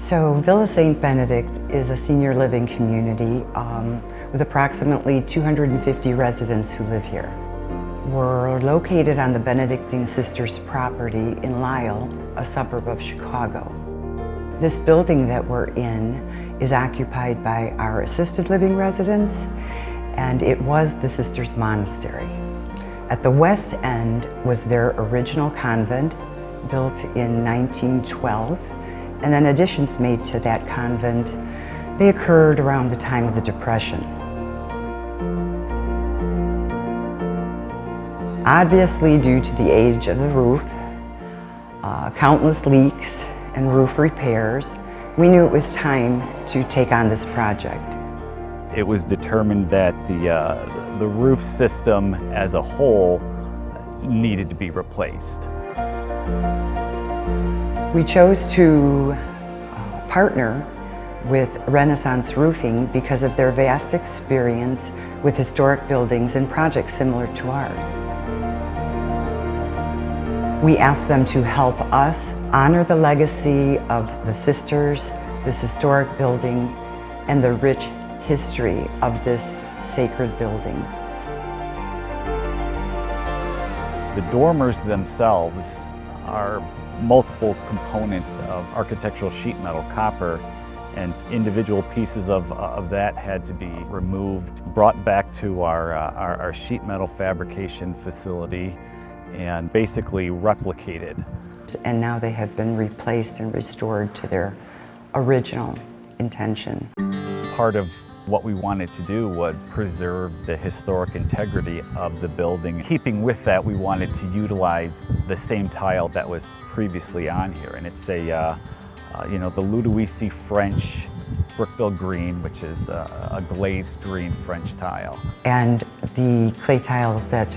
So Villa St. Benedict is a senior living community with approximately 250 residents who live here. We're located on the Benedictine Sisters property in Lisle, a suburb of Chicago. This building that we're in is occupied by our assisted living residents, and it was the Sisters Monastery. At the west end was their original convent, built in 1912, and then additions made to that convent. They occurred around the time of the Depression. Obviously, due to the age of the roof, countless leaks and roof repairs, we knew it was time to take on this project. It was determined that the roof system as a whole needed to be replaced. We chose to partner with Renaissance Roofing because of their vast experience with historic buildings and projects similar to ours. We asked them to help us honor the legacy of the sisters, this historic building, and the rich history of this sacred building. The dormers themselves are multiple components of architectural sheet metal copper, and individual pieces of that had to be removed, brought back to our sheet metal fabrication facility, and basically replicated. And now they have been replaced and restored to their original intention. Part of what we wanted to do was preserve the historic integrity of the building. Keeping with that, we wanted to utilize the same tile that was previously on here, and it's the Ludowici French Brookville green, which is a glazed green French tile. And the clay tiles that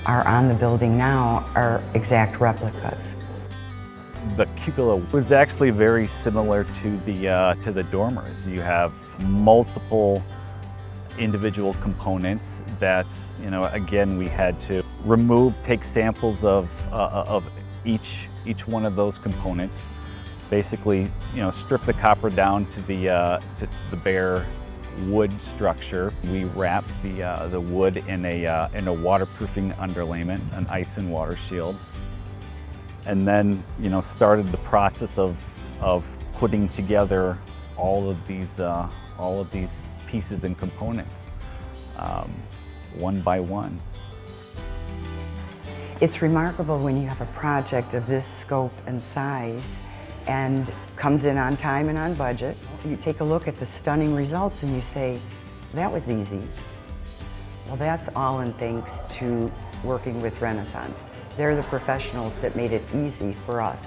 are on the building now are exact replicas. The cupola was actually very similar to the dormers. You have multiple individual components that, again, we had to take samples of each one of those components. Basically, strip the copper down to the bare wood structure. We wrapped the wood in a waterproofing underlayment, an ice and water shield, and then started the process of putting together all of these pieces and components one by one. It's remarkable when you have a project of this scope and size and comes in on time and on budget. You take a look at the stunning results and you say, that was easy. Well, that's all in thanks to working with Renaissance. They're the professionals that made it easy for us.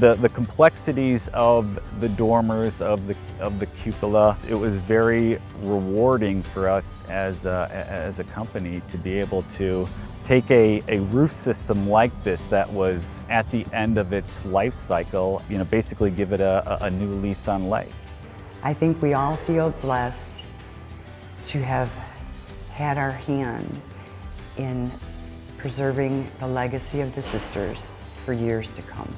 The complexities of the dormers, of the cupola, it was very rewarding for us as a company to be able to take a roof system like this that was at the end of its life cycle, basically give it a new lease on life. I think we all feel blessed to have had our hand in preserving the legacy of the sisters for years to come.